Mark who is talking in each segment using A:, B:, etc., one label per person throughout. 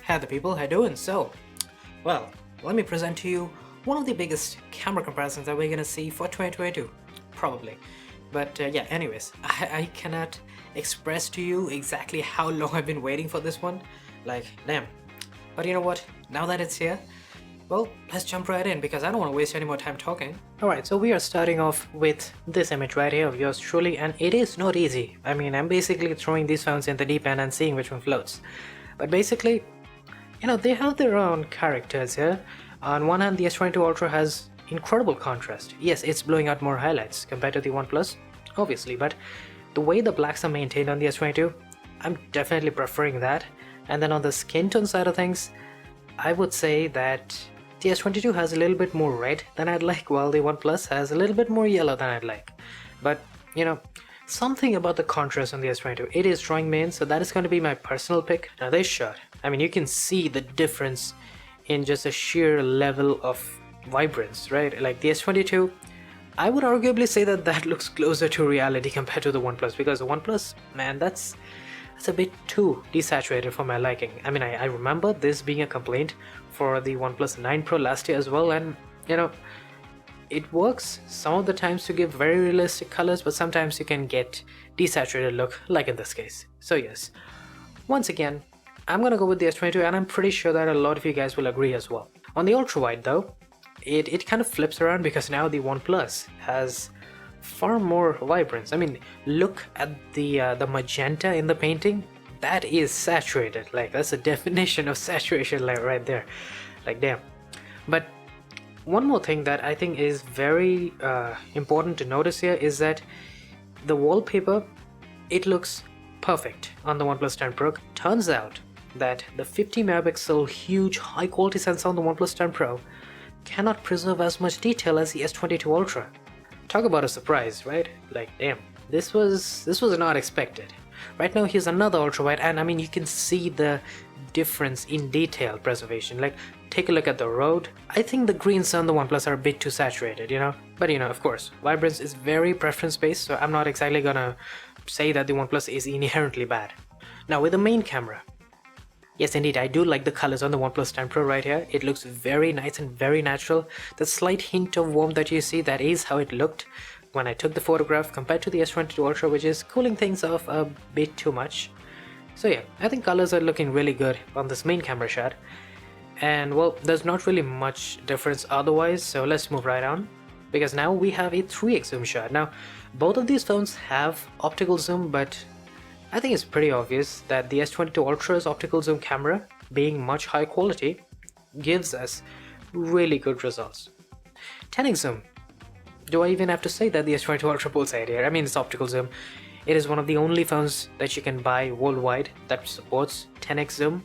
A: How the people, how doing? So, well, let me present to you one of the biggest camera comparisons that we're gonna see for 2022, probably. But yeah, anyways, I cannot express to you exactly how long I've been waiting for this one. Like, damn. But you know what? Now that it's here, well, let's jump right in because I don't want to waste any more time talking. Alright, so we are starting off with this image right here of yours truly, and it is not easy. I mean, I'm basically throwing these phones in the deep end and seeing which one floats. But basically, you know, they have their own characters here. On one hand, the S22 Ultra has incredible contrast. Yes, it's blowing out more highlights compared to the OnePlus, obviously, but the way the blacks are maintained on the S22, I'm definitely preferring that. And then on the skin tone side of things, I would say that the S22 has a little bit more red than I'd like, while the OnePlus has a little bit more yellow than I'd like. But, you know, something about the contrast on the S22, it is drawing me in, so that is going to be my personal pick. Now this shot, I mean, you can see the difference in just a sheer level of vibrance, right? Like the S22, I would arguably say that that looks closer to reality compared to the OnePlus, because the OnePlus, man, that's a bit too desaturated for my liking. I mean, I remember this being a complaint for the OnePlus 9 Pro last year as well, and you know, it works some of the times to give very realistic colors, but sometimes you can get desaturated look, like in this case. So yes, once again, I'm gonna go with the S22, and I'm pretty sure that a lot of you guys will agree as well. On the ultrawide though, it kind of flips around because now the OnePlus has far more vibrance. I mean, look at the magenta in the painting. That is saturated. Like, that's a definition of saturation, like right there. Like, damn. But one more thing that I think is very important to notice here is that the wallpaper, it looks perfect on the OnePlus 10 Pro. Turns out that the 50 megapixel huge high quality sensor on the OnePlus 10 Pro cannot preserve as much detail as the S22 Ultra. Talk about a surprise, right? Like, damn, this was not expected. Right now, here's another ultrawide, and I mean, you can see the difference in detail preservation. Like, take a look at the road. I think the greens on the OnePlus are a bit too saturated, you know? But you know, of course, vibrance is very preference-based, so I'm not exactly gonna say that the OnePlus is inherently bad. Now, with the main camera, yes, indeed, I do like the colors on the OnePlus 10 Pro right here. It looks very nice and very natural. The slight hint of warmth that you see, that is how it looked when I took the photograph compared to the S22 Ultra, which is cooling things off a bit too much. So yeah, I think colors are looking really good on this main camera shot. And well, there's not really much difference otherwise, so let's move right on. Because now we have a 3x zoom shot. Now, both of these phones have optical zoom, but I think it's pretty obvious that the S22 Ultra's optical zoom camera, being much high quality, gives us really good results. 10x zoom. Do I even have to say that the S22 Ultra pulls ahead here? I mean, it's optical zoom. It is one of the only phones that you can buy worldwide that supports 10x zoom,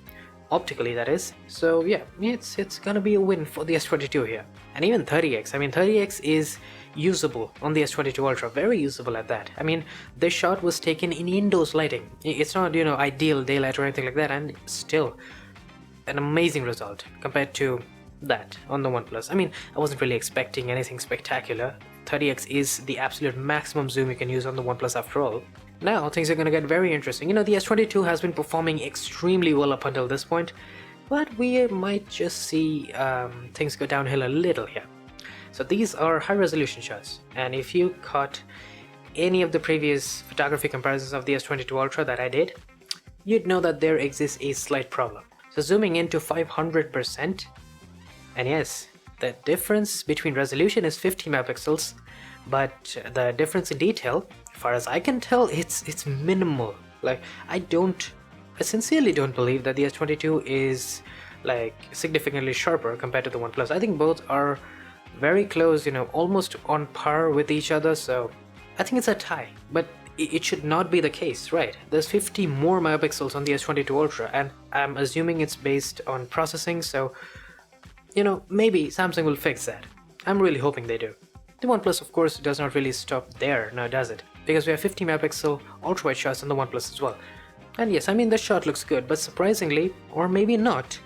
A: optically that is. So yeah, it's gonna be a win for the S22 here. And even 30x, I mean 30x is usable on the S22 Ultra, very usable at that. I mean, this shot was taken in indoors lighting. It's not, you know, ideal daylight or anything like that, and still an amazing result compared to that on the OnePlus. I mean, I wasn't really expecting anything spectacular. 30x is the absolute maximum zoom you can use on the OnePlus after all. Now things are gonna get very interesting. You know, the S22 has been performing extremely well up until this point, but we might just see things go downhill a little here. So these are high resolution shots, and if you caught any of the previous photography comparisons of the S22 Ultra that I did, you'd know that there exists a slight problem. So zooming into 500%, and yes, the difference between resolution is 50 megapixels, but the difference in detail, as far as I can tell, it's minimal. Like, I sincerely don't believe that the S22 is like significantly sharper compared to the OnePlus. I think both are very close, you know, almost on par with each other, so I think it's a tie. But it should not be the case, right? There's 50 more megapixels on the S22 Ultra, and I'm assuming it's based on processing, so you know, maybe Samsung will fix that. I'm really hoping they do. The OnePlus, of course, does not really stop there, now does it? Because we have 50 megapixel ultra-wide shots on the OnePlus as well. And yes, I mean, the shot looks good, but surprisingly, or maybe not,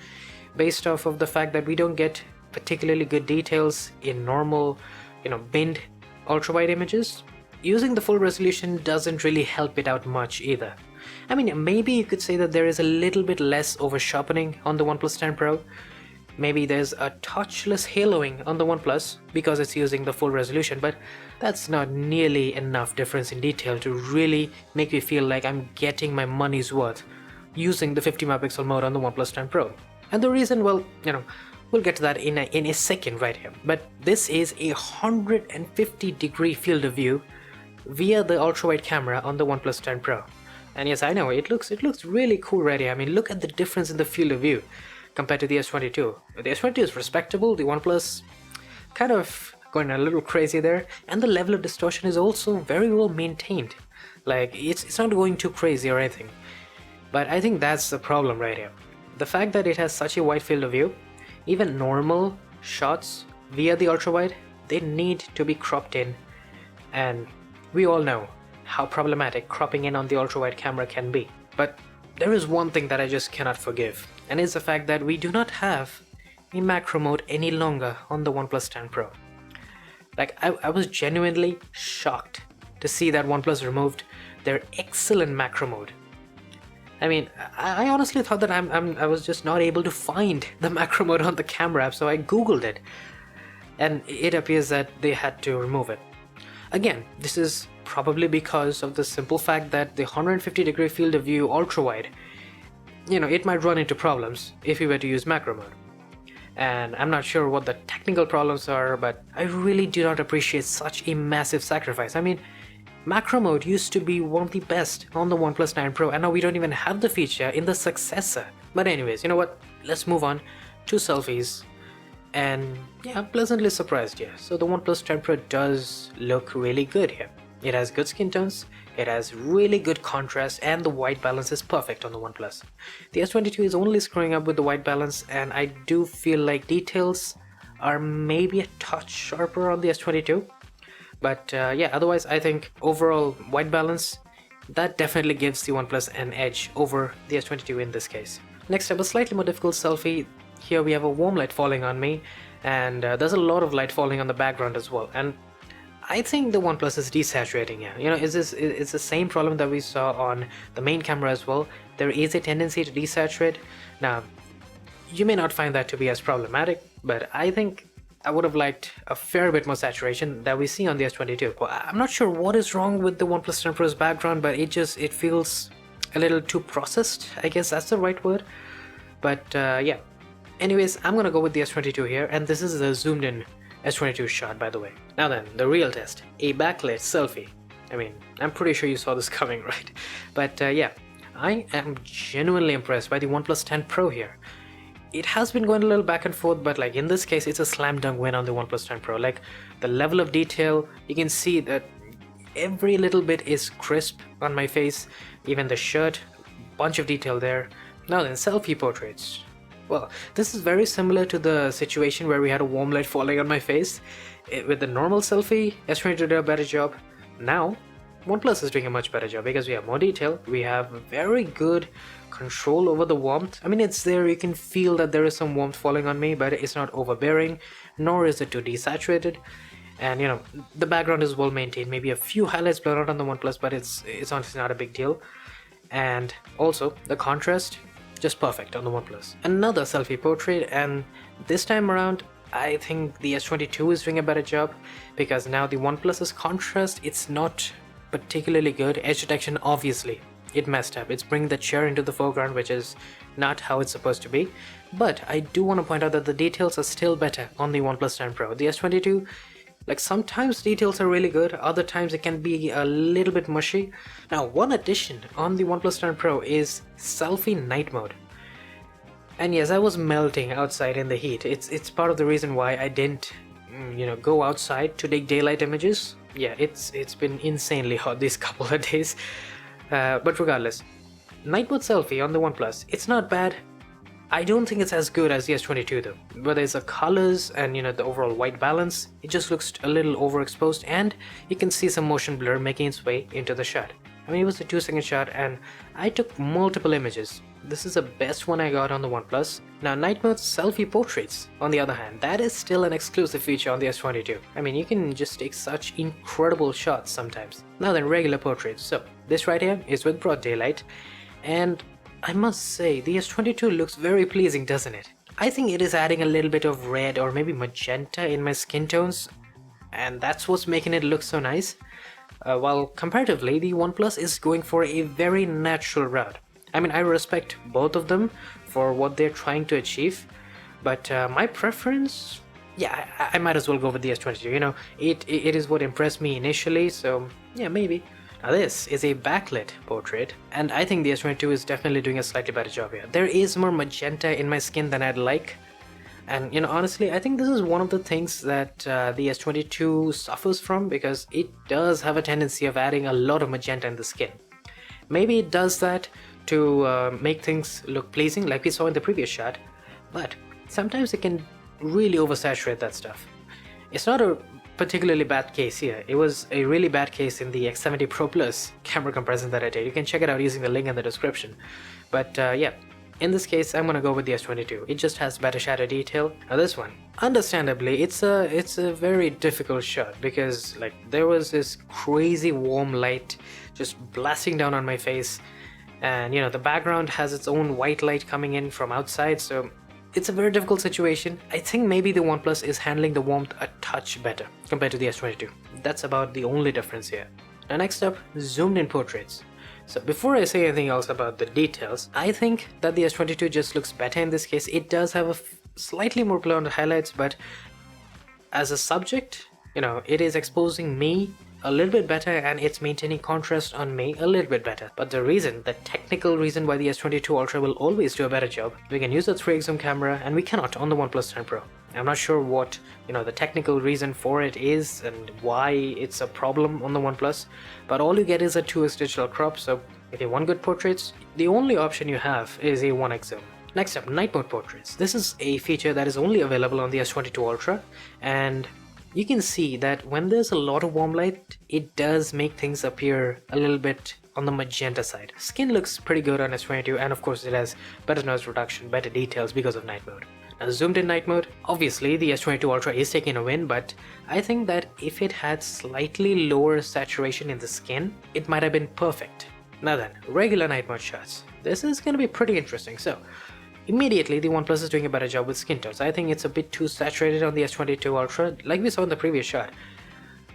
A: based off of the fact that we don't get particularly good details in normal, you know, binned ultra-wide images, using the full resolution doesn't really help it out much either. I mean, maybe you could say that there is a little bit less over sharpening on the OnePlus 10 Pro. Maybe there's a touchless haloing on the OnePlus because it's using the full resolution, but that's not nearly enough difference in detail to really make me feel like I'm getting my money's worth using the 50 megapixel mode on the OnePlus 10 Pro. And the reason, well, we'll get to that in a second right here. But this is a 150-degree field of view via the ultrawide camera on the OnePlus 10 Pro. And yes, I know, it looks really cool right here. I mean, look at the difference in the field of view compared to the S22. The S22 is respectable, the OnePlus kind of going a little crazy there, and the level of distortion is also very well maintained. Like, it's not going too crazy or anything. But I think that's the problem right here. The fact that it has such a wide field of view, even normal shots via the ultrawide, they need to be cropped in, and we all know how problematic cropping in on the ultrawide camera can be. But there is one thing that I just cannot forgive, and it's the fact that we do not have a macro mode any longer on the OnePlus 10 Pro. Like, I was genuinely shocked to see that OnePlus removed their excellent macro mode. I mean, I honestly thought that I was just not able to find the macro mode on the camera app, so I googled it, and it appears that they had to remove it. Again, this is probably because of the simple fact that the 150-degree field of view ultrawide, it might run into problems if you were to use macro mode. And I'm not sure what the technical problems are, but I really do not appreciate such a massive sacrifice. I mean, macro mode used to be one of the best on the OnePlus 9 Pro, and now we don't even have the feature in the successor. But anyways, you know what? Let's move on to selfies. And yeah, I'm pleasantly surprised here. So the OnePlus 10 Pro does look really good here. It has good skin tones, it has really good contrast, and the white balance is perfect on the OnePlus. The S22 is only screwing up with the white balance, and I do feel like details are maybe a touch sharper on the S22. But yeah, otherwise I think overall white balance, that definitely gives the OnePlus an edge over the S22 in this case. Next up, a slightly more difficult selfie. Here we have a warm light falling on me, and there's a lot of light falling on the background as well. And I think the OnePlus is desaturating here. It's the same problem that we saw on the main camera as well. There is a tendency to desaturate. Now, you may not find that to be as problematic, but I think I would have liked a fair bit more saturation that we see on the S22. Well, I'm not sure what is wrong with the OnePlus 10 Pro's background, but it feels a little too processed. I guess that's the right word. But yeah. Anyways, I'm gonna go with the S22 here, and this is a zoomed in S22 shot, by the way. Now then, the real test, a backlit selfie. I mean, I'm pretty sure you saw this coming, right? But yeah, I am genuinely impressed by the OnePlus 10 Pro here. It has been going a little back and forth, but like in this case, it's a slam dunk win on the OnePlus 10 Pro. Like, the level of detail, you can see that every little bit is crisp on my face, even the shirt, bunch of detail there. Now then, selfie portraits. Well, this is very similar to the situation where we had a warm light falling on my face. With the normal selfie, S22 did a better job. Now, OnePlus is doing a much better job because we have more detail, we have very good control over the warmth. I mean, it's there, you can feel that there is some warmth falling on me, but it's not overbearing, nor is it too desaturated. And the background is well maintained, maybe a few highlights blurred out on the OnePlus, but it's honestly not a big deal. And also, the contrast, just perfect on the OnePlus. Another selfie portrait, and this time around I think the S22 is doing a better job, because now the OnePlus's contrast, it's not particularly good. Edge detection, obviously it messed up. It's bringing the chair into the foreground, which is not how it's supposed to be. But I do want to point out that the details are still better on the OnePlus 10 Pro. The S22, like, sometimes details are really good, other times it can be a little bit mushy. Now, one addition on the OnePlus 10 Pro is selfie night mode. And yes, I was melting outside in the heat. It's part of the reason why I didn't, go outside to take daylight images. Yeah, it's been insanely hot these couple of days. But regardless, night mode selfie on the OnePlus, it's not bad. I don't think it's as good as the S22 though. Whether it's the colors and the overall white balance, it just looks a little overexposed, and you can see some motion blur making its way into the shot. I mean, it was a 2-second shot and I took multiple images. this is the best one I got on the OnePlus. Now night mode selfie portraits, on the other hand, that is still an exclusive feature on the S22. I mean, you can just take such incredible shots sometimes. Now then, regular portraits. So this right here is with broad daylight, and I must say the S22 looks very pleasing, doesn't it? I think it is adding a little bit of red or maybe magenta in my skin tones, and that's what's making it look so nice. While comparatively, the OnePlus is going for a very natural route. I mean, I respect both of them for what they're trying to achieve, but my preference, yeah, I might as well go with the S22. You know, it is what impressed me initially, so yeah, maybe. Now this is a backlit portrait, and I think the S22 is definitely doing a slightly better job here. There is more magenta in my skin than I'd like, and you know, honestly, I think this is one of the things that the S22 suffers from, because it does have a tendency of adding a lot of magenta in the skin. Maybe it does that to make things look pleasing like we saw in the previous shot, but sometimes it can really oversaturate that stuff. It's not a particularly bad case here. It was a really bad case in the X70 Pro Plus camera comparison that I did. You can check it out using the link in the description. But yeah, in this case, I'm gonna go with the S22. It just has better shadow detail. Now this one, understandably, it's a very difficult shot, because like there was this crazy warm light just blasting down on my face, and you know, the background has its own white light coming in from outside, so it's a very difficult situation. I think maybe the OnePlus is handling the warmth a touch better compared to the S22. That's about the only difference here. Now next up, zoomed in portraits. So before I say anything else about the details, I think that the S22 just looks better in this case. It does have a slightly more blur on the highlights, but as a subject, you know, it is exposing me a little bit better, and it's maintaining contrast on me a little bit better. But the technical reason why the S22 Ultra will always do a better job, we can use a 3x zoom camera and we cannot on the OnePlus 10 Pro. I'm not sure what, you know, the technical reason for it is and why it's a problem on the OnePlus, but all you get is a 2x digital crop, so if you want good portraits, the only option you have is a 1x zoom. Next up, night mode portraits. This is a feature that is only available on the S22 Ultra, and you can see that when there's a lot of warm light, it does make things appear a little bit on the magenta side. Skin looks pretty good on S22, and of course it has better noise reduction, better details because of night mode. Now zoomed in night mode, obviously the S22 Ultra is taking a win, but I think that if it had slightly lower saturation in the skin, it might have been perfect. Now then, regular night mode shots. This is going to be pretty interesting. So immediately, the OnePlus is doing a better job with skin tones. I think it's a bit too saturated on the S22 Ultra, like we saw in the previous shot.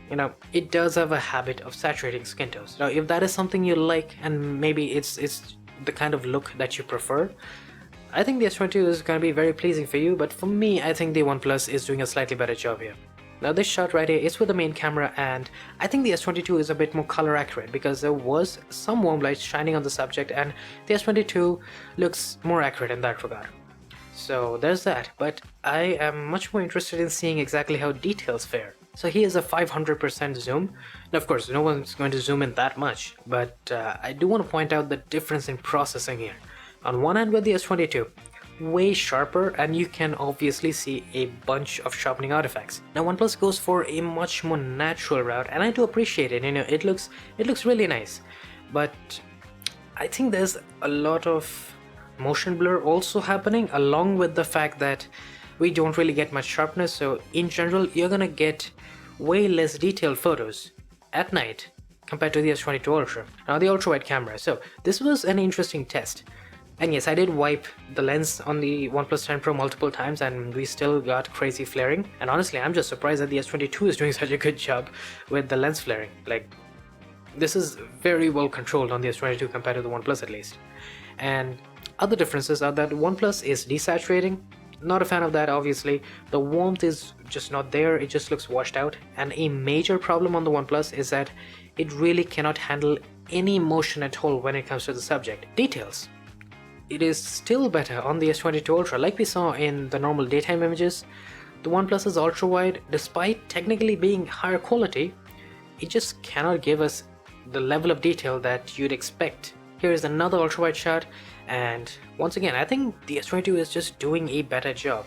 A: You know, it does have a habit of saturating skin tones. Now, if that is something you like, and maybe it's the kind of look that you prefer, I think the S22 is going to be very pleasing for you, but for me, I think the OnePlus is doing a slightly better job here. Now this shot right here is with the main camera, and I think the S22 is a bit more color accurate because there was some warm light shining on the subject, and the S22 looks more accurate in that regard. So there's that, but I am much more interested in seeing exactly how details fare. So here's a 500% zoom. Now of course, no one's going to zoom in that much, but I do want to point out the difference in processing here. On one hand with the S22, way sharper, and you can obviously see a bunch of sharpening artifacts. Now OnePlus goes for a much more natural route, and I do appreciate it. You know, it looks really nice, but I think there's a lot of motion blur also happening, along with the fact that we don't really get much sharpness. So in general, you're gonna get way less detailed photos at night compared to the S22 Ultra. Now the ultrawide camera. So this was an interesting test. And yes, I did wipe the lens on the OnePlus 10 Pro multiple times, and we still got crazy flaring. And honestly, I'm just surprised that the S22 is doing such a good job with the lens flaring. Like, this is very well controlled on the S22 compared to the OnePlus at least. And other differences are that OnePlus is desaturating. Not a fan of that, obviously. The warmth is just not there, it just looks washed out. And a major problem on the OnePlus is that it really cannot handle any motion at all when it comes to the subject. Details. It is still better on the S22 Ultra, like we saw in the normal daytime images. The OnePlus's ultra-wide, despite technically being higher quality, it just cannot give us the level of detail that you'd expect. Here is another ultra-wide shot, and once again, I think the S22 is just doing a better job.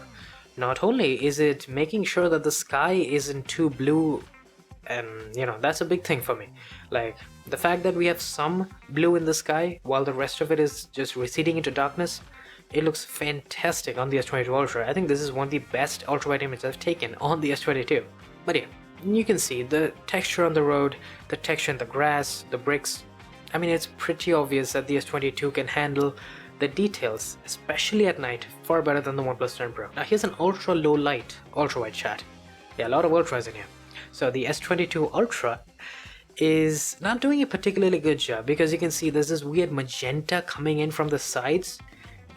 A: Not only is it making sure that the sky isn't too blue and that's a big thing for me. Like the fact that we have some blue in the sky while the rest of it is just receding into darkness. It looks fantastic on the S22 Ultra. I think this is one of the best ultrawide images I've taken on the S22. But yeah, you can see the texture on the road, the texture in the grass, the bricks. I mean, it's pretty obvious that the S22 can handle the details, especially at night, far better than the OnePlus 10 Pro. Now here's an ultra low light ultrawide shot. Yeah, a lot of ultras in here. So the S22 Ultra is not doing a particularly good job because you can see there's this weird magenta coming in from the sides.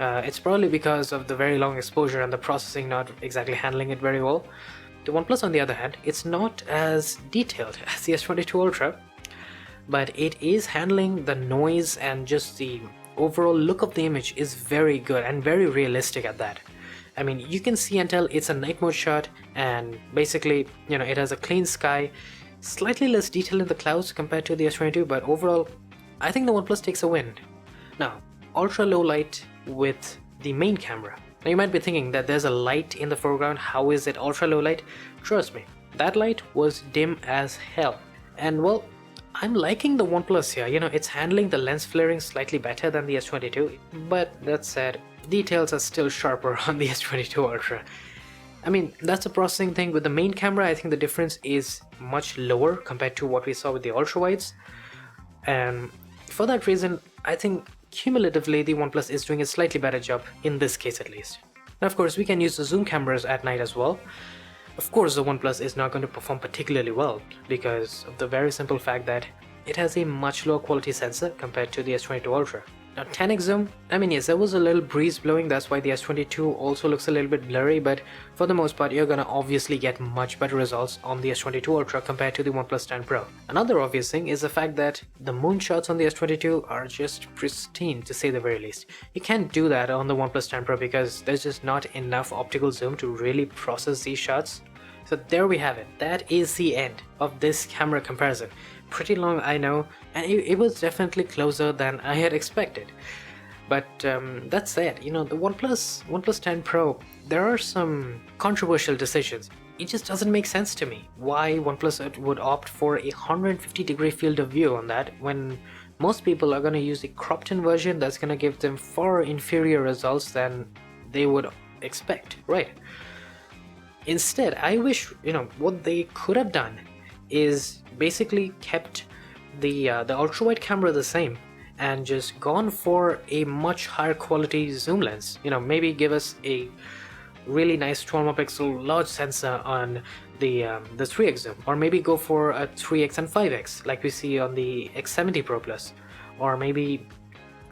A: It's probably because of the very long exposure and the processing not exactly handling it very well. The OnePlus, on the other hand, it's not as detailed as the S22 Ultra, but it is handling the noise, and just the overall look of the image is very good and very realistic at that. I mean, you can see and tell it's a night mode shot, and basically, it has a clean sky, slightly less detail in the clouds compared to the S22, but overall, I think the OnePlus takes a win. Now, ultra low light with the main camera. Now you might be thinking that there's a light in the foreground, how is it ultra low light? Trust me, that light was dim as hell. And well, I'm liking the OnePlus here, it's handling the lens flaring slightly better than the S22, but that said, details are still sharper on the S22 Ultra. I mean, that's a processing thing. With the main camera, I think the difference is much lower compared to what we saw with the ultrawides, and for that reason, I think cumulatively the OnePlus is doing a slightly better job, in this case at least. Now of course we can use the zoom cameras at night as well. Of course the OnePlus is not going to perform particularly well because of the very simple fact that it has a much lower quality sensor compared to the S22 Ultra. Now 10x zoom, I mean yes, there was a little breeze blowing, that's why the S22 also looks a little bit blurry, but for the most part you're gonna obviously get much better results on the S22 Ultra compared to the OnePlus 10 Pro. Another obvious thing is the fact that the moonshots on the S22 are just pristine, to say the very least. You can't do that on the OnePlus 10 Pro because there's just not enough optical zoom to really process these shots. So there we have it, that is the end of this camera comparison. Pretty long, I know, and it was definitely closer than I had expected. But that said, the OnePlus 10 Pro, there are some controversial decisions. It just doesn't make sense to me why OnePlus would opt for a 150-degree field of view on that when most people are going to use a cropped-in version that's going to give them far inferior results than they would expect, right? Instead, I wish, what they could have done is basically kept the ultra-wide camera the same and just gone for a much higher quality zoom lens. Maybe give us a really nice 12 megapixel large sensor on the 3x zoom, or maybe go for a 3x and 5x like we see on the X70 Pro Plus, or maybe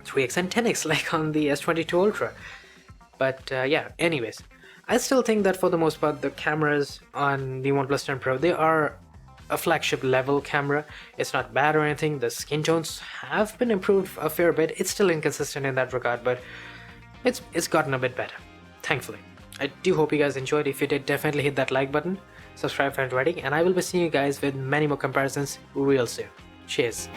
A: 3x and 10x like on the S22 Ultra. But yeah, anyways, I still think that for the most part the cameras on the OnePlus 10 Pro, they are a flagship level camera. It's not bad or anything. The skin tones have been improved a fair bit. It's still inconsistent in that regard, but it's gotten a bit better, thankfully. I do hope you guys enjoyed. If you did, definitely hit that like button, subscribe if you're not already, and I will be seeing you guys with many more comparisons real soon. Cheers.